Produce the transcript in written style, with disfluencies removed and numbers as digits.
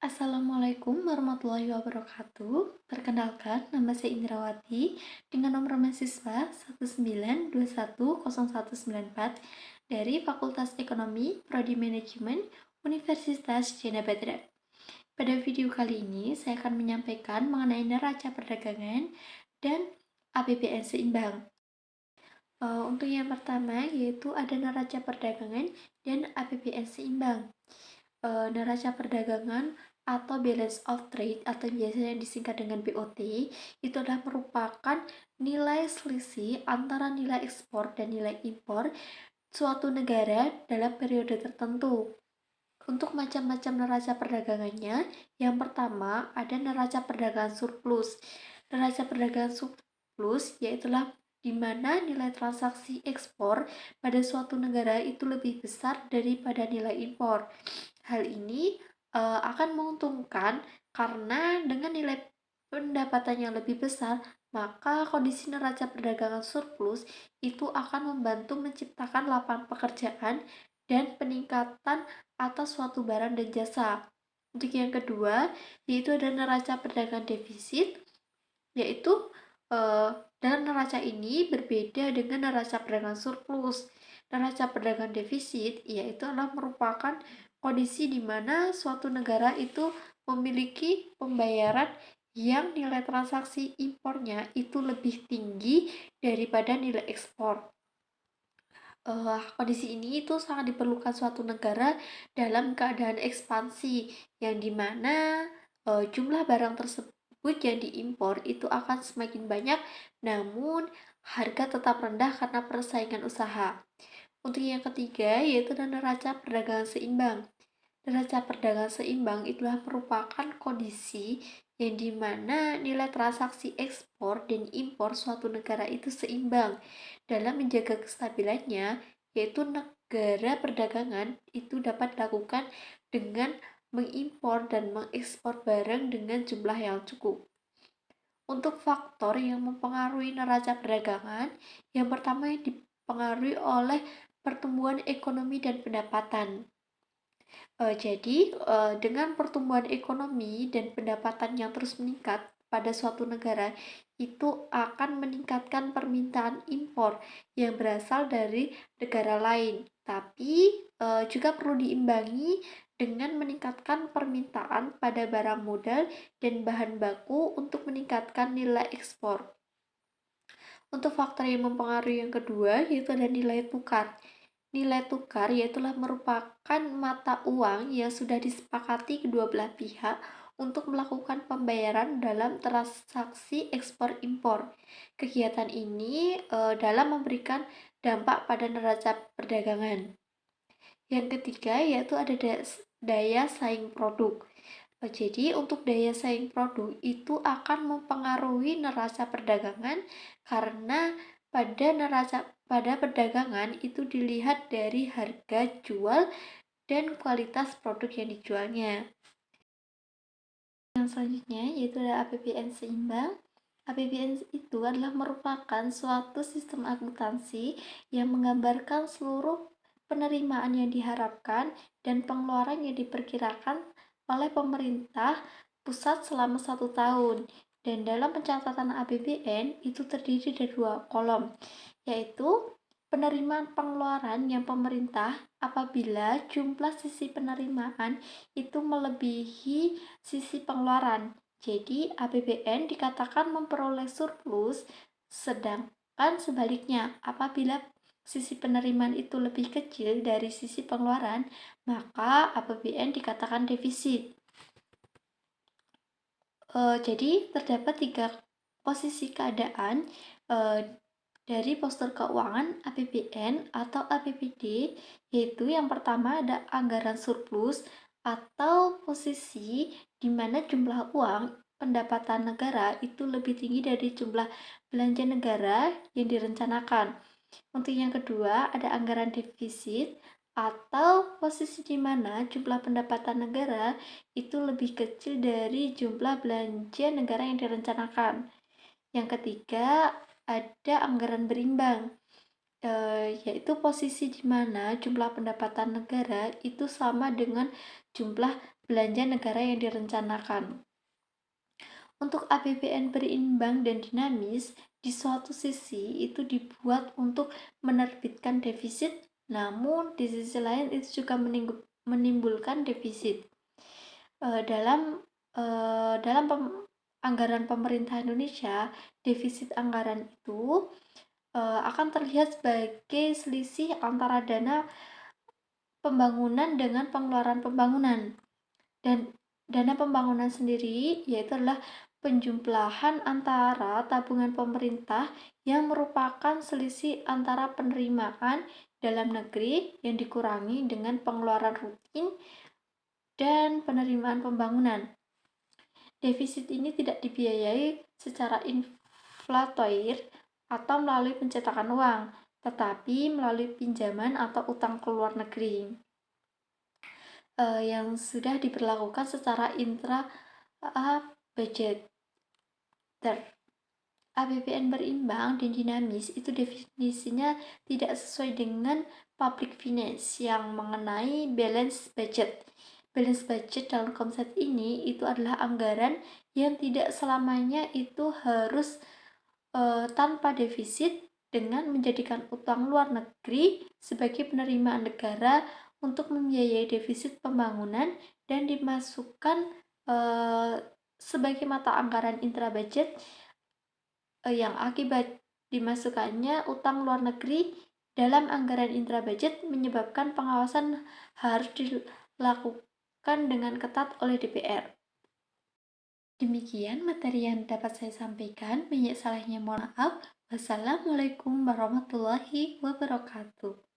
Assalamualaikum warahmatullahi wabarakatuh. Perkenalkan, nama saya Indrawati dengan nomor mahasiswa 192101944 dari Fakultas Ekonomi, Prodi Manajemen, Universitas Jana Badra. Pada video kali ini, saya akan menyampaikan mengenai neraca perdagangan dan APBN seimbang. Untuk yang pertama, yaitu ada neraca perdagangan dan APBN seimbang. Neraca perdagangan atau balance of trade atau biasanya disingkat dengan BOT itu adalah merupakan nilai selisih antara nilai ekspor dan nilai impor suatu negara dalam periode tertentu. Untuk macam-macam neraca perdagangannya, yang pertama ada neraca perdagangan surplus. Neraca perdagangan surplus yaitulah di mana nilai transaksi ekspor pada suatu negara itu lebih besar daripada nilai impor. Hal ini akan menguntungkan karena dengan nilai pendapatan yang lebih besar, maka kondisi neraca perdagangan surplus itu akan membantu menciptakan lapangan pekerjaan dan peningkatan atas suatu barang dan jasa. Untuk yang kedua, yaitu ada neraca perdagangan defisit, yaitu dalam neraca ini berbeda dengan neraca perdagangan surplus. Neraca perdagangan defisit yaitu adalah merupakan kondisi di mana suatu negara itu memiliki pembayaran yang nilai transaksi impornya itu lebih tinggi daripada nilai ekspor. Kondisi ini itu sangat diperlukan suatu negara dalam keadaan ekspansi yang dimana jumlah barang tersebut yang diimpor itu akan semakin banyak, namun harga tetap rendah karena persaingan usaha. Untuk yang ketiga yaitu neraca perdagangan seimbang. Neraca perdagangan seimbang itulah merupakan kondisi yang dimana nilai transaksi ekspor dan impor suatu negara itu seimbang. Dalam menjaga kestabilannya, yaitu negara perdagangan itu dapat dilakukan dengan mengimpor dan mengekspor barang dengan jumlah yang cukup. Untuk faktor yang mempengaruhi neraca perdagangan, yang pertama yang dipengaruhi oleh pertumbuhan ekonomi dan pendapatan. Jadi, dengan pertumbuhan ekonomi dan pendapatan yang terus meningkat pada suatu negara, itu akan meningkatkan permintaan impor yang berasal dari negara lain. Tapi juga perlu diimbangi dengan meningkatkan permintaan pada barang modal dan bahan baku untuk meningkatkan nilai ekspor. Untuk faktor yang mempengaruhi yang kedua, yaitu ada nilai tukar. Nilai tukar yaitulah merupakan mata uang yang sudah disepakati kedua belah pihak untuk melakukan pembayaran dalam transaksi ekspor impor. Kegiatan ini dalam memberikan dampak pada neraca perdagangan. Yang ketiga yaitu ada daya saing produk. Jadi untuk daya saing produk itu akan mempengaruhi neraca perdagangan karena pada perdagangan itu dilihat dari harga jual dan kualitas produk yang dijualnya. Yang selanjutnya yaitu ada APBN seimbang. APBN itu adalah merupakan suatu sistem akuntansi yang menggambarkan seluruh penerimaan yang diharapkan dan pengeluaran yang diperkirakan oleh pemerintah pusat selama 1 tahun. Dan dalam pencatatan APBN itu terdiri dari 2 kolom, yaitu penerimaan pengeluaran yang pemerintah apabila jumlah sisi penerimaan itu melebihi sisi pengeluaran. Jadi APBN dikatakan memperoleh surplus, sedangkan sebaliknya apabila sisi penerimaan itu lebih kecil dari sisi pengeluaran, maka APBN dikatakan defisit. Jadi terdapat 3 posisi keadaan dari postur keuangan APBN atau APBD, yaitu yang pertama ada anggaran surplus atau posisi di mana jumlah uang pendapatan negara itu lebih tinggi dari jumlah belanja negara yang direncanakan. Untuk yang kedua ada anggaran defisit atau posisi di mana jumlah pendapatan negara itu lebih kecil dari jumlah belanja negara yang direncanakan. Yang ketiga, ada anggaran berimbang. yaitu posisi di mana jumlah pendapatan negara itu sama dengan jumlah belanja negara yang direncanakan. Untuk APBN berimbang dan dinamis, di suatu sisi itu dibuat untuk menerbitkan defisit, namun di sisi lain itu juga menimbulkan defisit. Dalam anggaran pemerintah Indonesia, defisit anggaran itu akan terlihat sebagai selisih antara dana pembangunan dengan pengeluaran pembangunan. Dan dana pembangunan sendiri yaitu adalah penjumlahan antara tabungan pemerintah yang merupakan selisih antara penerimaan dalam negeri yang dikurangi dengan pengeluaran rutin dan penerimaan pembangunan. Defisit ini tidak dibiayai secara inflatoir atau melalui pencetakan uang, tetapi melalui pinjaman atau utang ke luar negeri yang sudah diberlakukan secara intra-budgeter. APBN berimbang dan dinamis itu definisinya tidak sesuai dengan public finance yang mengenai balance budget. Balance budget dalam konsep ini itu adalah anggaran yang tidak selamanya itu harus tanpa defisit dengan menjadikan utang luar negeri sebagai penerimaan negara untuk membiayai defisit pembangunan dan dimasukkan sebagai mata anggaran intra-budget yang akibat dimasukkannya utang luar negeri dalam anggaran intra-budget menyebabkan pengawasan harus dilakukan dengan ketat oleh DPR. Demikian materi yang dapat saya sampaikan. Banyak salahnya mohon maaf. Wassalamualaikum warahmatullahi wabarakatuh.